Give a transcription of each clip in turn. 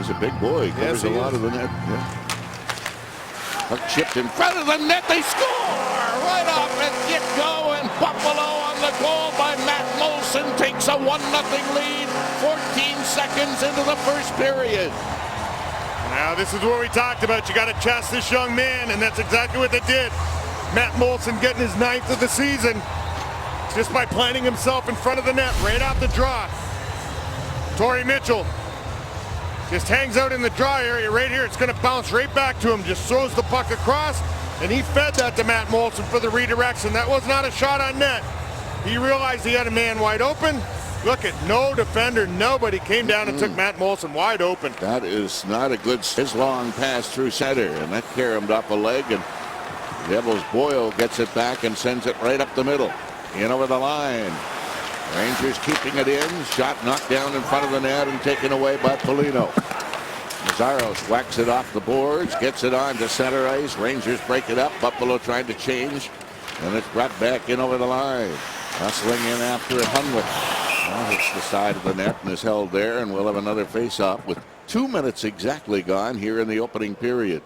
He's a big boy. He covers a lot of the net. Yeah. Puck chipped in front of the net. They score right off at get-go, and Buffalo on the goal by Matt Moulson takes a 1-0 lead 14 seconds into the first period. Now this is what we talked about. You got to chast this young man, and that's exactly what they did. Matt Moulson getting his 9th of the season just by planting himself in front of the net right off the draw. Torrey Mitchell just hangs out in the draw area right here. It's going to bounce right back to him. Just throws the puck across, and he fed that to Matt Moulson for the redirection. That was not a shot on net. He realized he had a man wide open. Look at no defender, nobody came down and took Matt Moulson wide open. That is not a good. His long pass through center, and that caromed off a leg, and Devils Boyle gets it back and sends it right up the middle. In over the line. Rangers keeping it in. Shot knocked down in front of the net and taken away by Polino. Mazzaros whacks it off the boards, gets it on to center ice. Rangers break it up. Buffalo trying to change, and it's brought back in over the line. Hustling in after it. Hunwick. Well, hits the side of the net and is held there, and we'll have another face-off with 2 minutes exactly gone here in the opening period.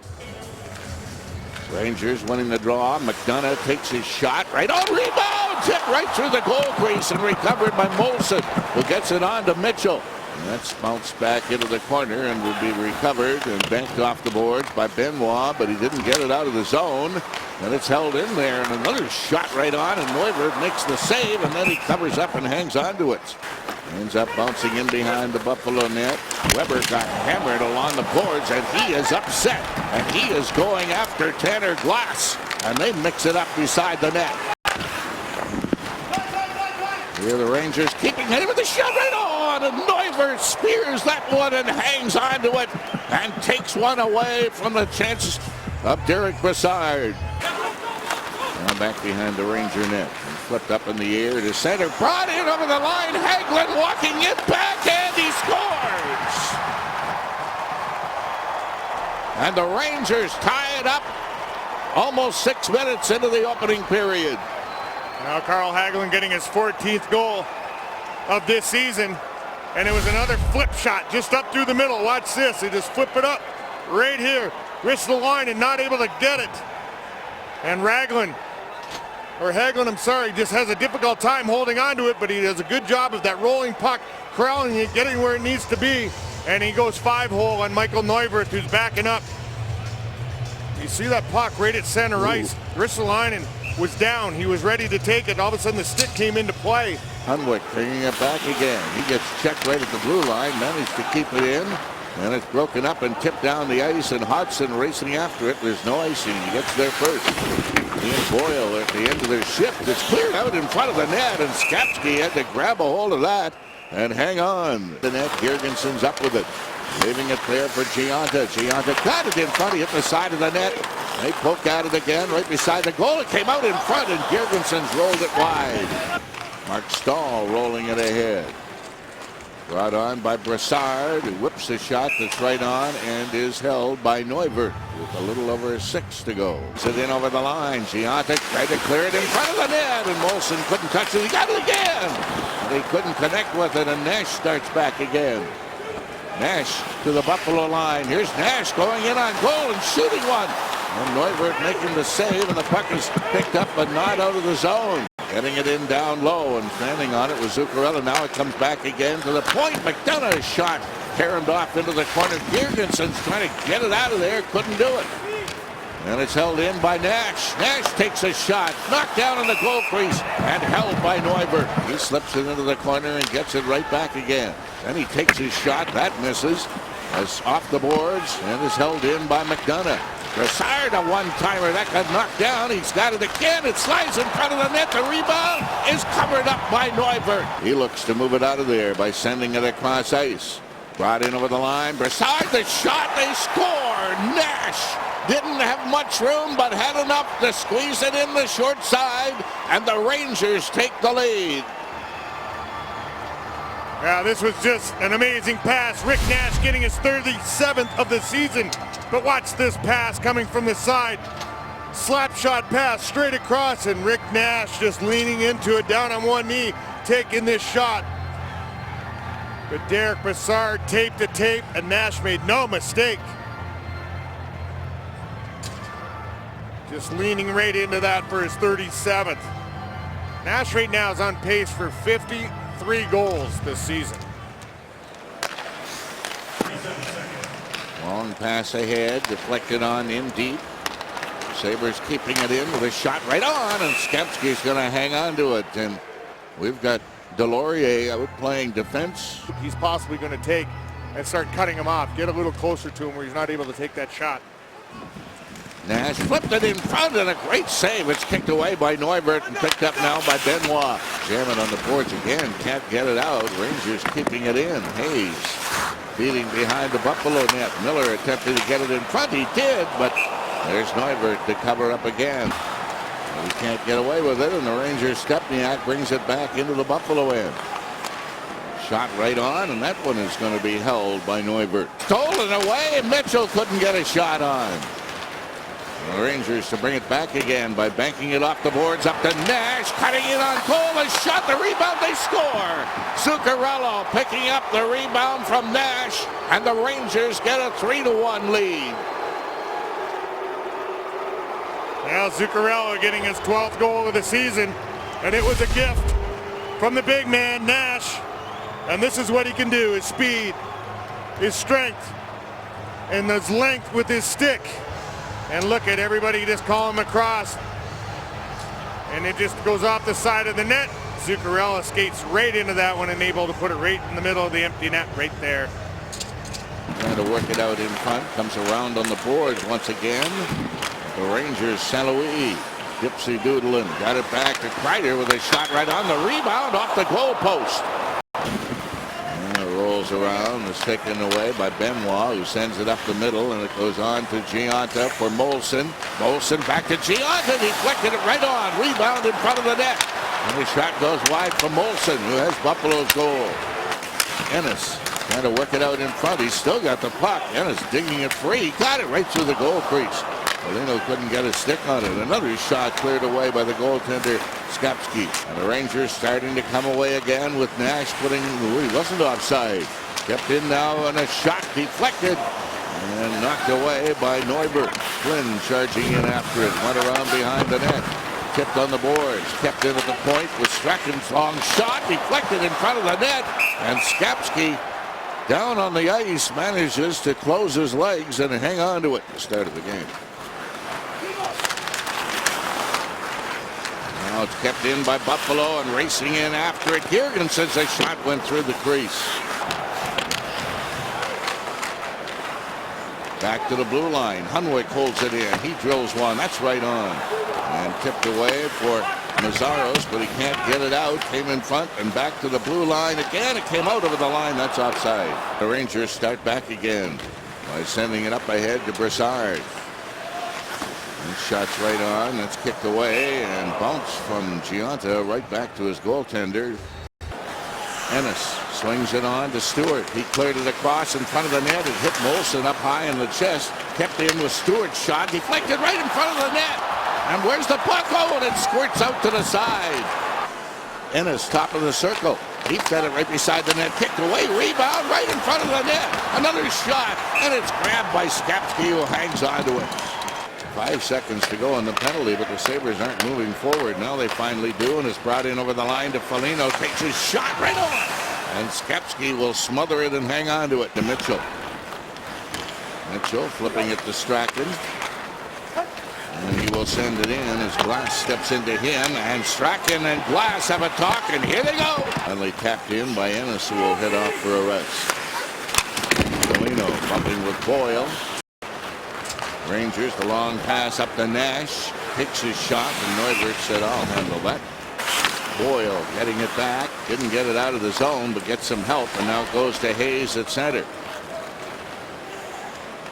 Rangers winning the draw. McDonough takes his shot right on, rebound, tipped right through the goal crease and recovered by Moulson, who gets it on to Mitchell. And that's bounced back into the corner and will be recovered and banked off the boards by Benoit, but he didn't get it out of the zone. And it's held in there, and another shot right on, and Neuvirth makes the save, and then he covers up and hangs on to it. Ends up bouncing in behind the Buffalo net. Weber got hammered along the boards, and he is upset, and he is going after Tanner Glass, and they mix it up beside the net. Here the Rangers keeping it with a shot right on, and Neuvirth spears that one and hangs on to it and takes one away from the chances of Derek Brassard. Now back behind the Ranger net. And flipped up in the air to center. Brought in over the line. Hagelin walking it back, and he scores. And the Rangers tie it up almost 6 minutes into the opening period. Now Carl Hagelin getting his 14th goal of this season. And it was another flip shot just up through the middle. Watch this. They just flip it up right here. Wrist the line and not able to get it. And Hagelin, I'm sorry, just has a difficult time holding on to it, but he does a good job of that rolling puck, corralling it, getting where it needs to be. And he goes 5-hole on Michael Neuvirth, who's backing up. You see that puck right at center ice. Ristolainen was down. He was ready to take it. All of a sudden, the stick came into play. Hunwick bringing it back again. He gets checked right at the blue line, managed to keep it in. And it's broken up and tipped down the ice, and Hodgson racing after it. There's no icing. He gets there first. He and Boyle at the end of their shift. It's cleared out in front of the net, and Skapski had to grab a hold of that and hang on. The net, Girgensons up with it. Leaving it there for Gionta. Gionta got it in front. He hit the side of the net. They poke at it again right beside the goal. It came out in front, and Girgensons rolled it wide. Mark Stahl rolling it ahead. Brought on by Brassard, who whips a shot that's right on and is held by Neuvirth with a little over 6 to go. Sit in over the line. Gionta tried to clear it in front of the net, and Moulson couldn't touch it. He got it again, but he couldn't connect with it, and Nash starts back again. Nash to the Buffalo line. Here's Nash going in on goal and shooting one. And Neuvirth making the save, and the puck is picked up but not out of the zone. Getting it in down low and standing on it was Zuccarello. Now it comes back again to the point. McDonough's shot caromed off into the corner. Girgensons trying to get it out of there. Couldn't do it. And it's held in by Nash. Nash takes a shot. Knocked down in the goal crease and held by Neuvirth. He slips it into the corner and gets it right back again. Then he takes his shot. That misses. As off the boards and is held in by McDonough. Brassard, a one-timer that got knocked down. He's got it again. It slides in front of the net. The rebound is covered up by Neuvirth. He looks to move it out of there by sending it across ice. Brought in over the line. Brassard, the shot. They score. Nash didn't have much room, but had enough to squeeze it in the short side, and the Rangers take the lead. Yeah, this was just an amazing pass. Rick Nash getting his 37th of the season. But watch this pass coming from the side. Slap shot pass straight across, and Rick Nash just leaning into it, down on one knee, taking this shot. But Derek Brassard taped the tape, and Nash made no mistake. Just leaning right into that for his 37th. Nash right now is on pace for 53 goals this season. Long pass ahead, deflected on in deep. Sabres keeping it in with a shot right on, and Skepsky's going to hang on to it. And we've got Delorier out playing defense. He's possibly going to take and start cutting him off. Get a little closer to him where he's not able to take that shot. Nash flipped it in front, and a great save. It's kicked away by Neubert and picked up now by Benoit. Jamming on the boards again. Can't get it out. Rangers keeping it in. Hayes beating behind the Buffalo net. Miller attempted to get it in front. He did, but there's Neubert to cover up again. He can't get away with it, and the Rangers Stepniak brings it back into the Buffalo end. Shot right on, and that one is going to be held by Neubert. Stolen away. Mitchell couldn't get a shot on. The Rangers to bring it back again by banking it off the boards up to Nash, cutting in on Cole, a shot, the rebound, they score. Zuccarello picking up the rebound from Nash, and the Rangers get a 3-1 lead. Now Zuccarello getting his 12th goal of the season, and it was a gift from the big man, Nash. And this is what he can do, his speed, his strength, and his length with his stick. And look at everybody just calling him across. And it just goes off the side of the net. Zuccarello skates right into that one and able to put it right in the middle of the empty net right there. Trying to work it out in front. Comes around on the boards once again. The Rangers, St. Louis. Gypsy doodling. Got it back to Kreider with a shot right on the rebound off the goal post. Rolls around, is taken away by Benoit, who sends it up the middle, and it goes on to Gionta for Molson. Molson back to Gionta, deflected it right on, rebound in front of the net, and the shot goes wide for Molson, who has Buffalo's goal. Ennis trying to work it out in front. He's still got the puck. Ennis digging it free. He got it right through the goal crease. Foligno couldn't get a stick on it. Another shot cleared away by the goaltender, Skapski. And the Rangers starting to come away again with Nash putting, he wasn't offside. Kept in now, and a shot deflected and knocked away by Neubert. Flynn charging in after it. Went around behind the net. Tipped on the boards. Kept in at the point with Strachan's long shot. Deflected in front of the net. And Skapski down on the ice manages to close his legs and hang on to it at the start of the game. Now it's kept in by Buffalo and racing in after it. Girgensons' a shot went through the crease. Back to the blue line. Hunwick holds it in. He drills one. That's right on. And tipped away for Mazzaros, but he can't get it out. Came in front and back to the blue line again. It came out over the line. That's offside. The Rangers start back again by sending it up ahead to Brassard. And shots right on. That's kicked away and bounced from Gionta right back to his goaltender. Ennis swings it on to Stewart. He cleared it across in front of the net. It hit Molson up high in the chest. Kept in with Stewart's shot. Deflected right in front of the net. And where's the puck? Oh, and it squirts out to the side. Ennis, top of the circle. He fed it right beside the net. Kicked away. Rebound right in front of the net. Another shot. And it's grabbed by Skapski, who hangs onto it. 5 seconds to go on the penalty, but the Sabres aren't moving forward. Now they finally do, and it's brought in over the line to Foligno. Takes his shot right on. And Skapski will smother it and hang on to it to Mitchell. Mitchell flipping it to Strachan. And he will send it in as Glass steps into him. And Strachan and Glass have a talk, and here they go. Finally tapped in by Ennis, who will head off for a rest. Foligno bumping with Boyle. Rangers, the long pass up to Nash. Takes his shot, and Neubert said, I'll handle that. Boyle getting it back. Didn't get it out of the zone, but gets some help, and now goes to Hayes at center.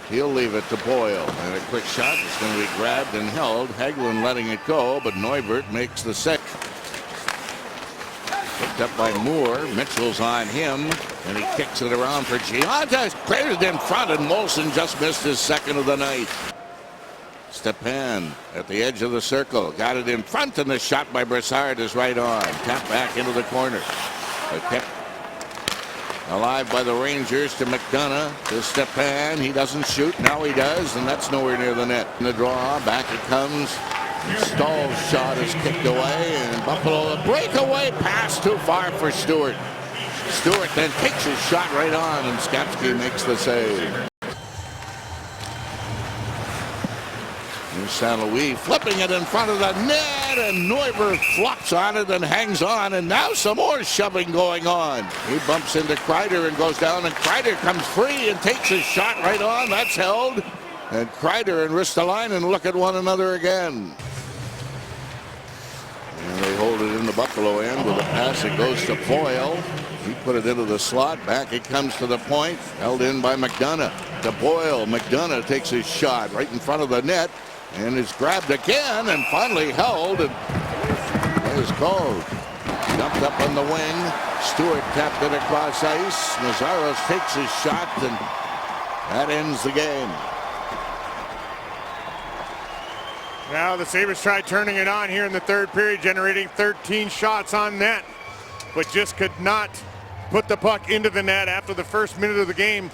He'll leave it to Boyle, and a quick shot is going to be grabbed and held. Hagelin letting it go, but Neubert makes the set. Picked up by Moore. Mitchell's on him, and he kicks it around for Gionta. Cleared it in front, and Molson just missed his second of the night. Stepan at the edge of the circle. Got it in front, and the shot by Brassard is right on. Tap back into the corner. But kept Alive by the Rangers to McDonough to Stepan. He doesn't shoot. Now he does, and that's nowhere near the net. In the draw, back it comes. Stahl's shot is kicked away, and Buffalo a breakaway pass too far for Stewart. Stewart then takes his shot right on, and Skapski makes the save. Here's St. Louis flipping it in front of the net, and Neuber flops on it and hangs on, and now some more shoving going on. He bumps into Kreider and goes down, and Kreider comes free and takes his shot right on. That's held. And Kreider and Ristolainen look at one another again. And they hold it in the Buffalo end with a pass. It goes to Boyle. He put it into the slot. Back it comes to the point. Held in by McDonough. To Boyle. McDonough takes his shot right in front of the net. And is grabbed again and finally held. And is called. Dumped up on the wing. Stewart tapped it across ice. Mazzaros takes his shot, and that ends the game. Now the Sabres tried turning it on here in the third period, generating 13 shots on net, but just could not put the puck into the net after the first minute of the game.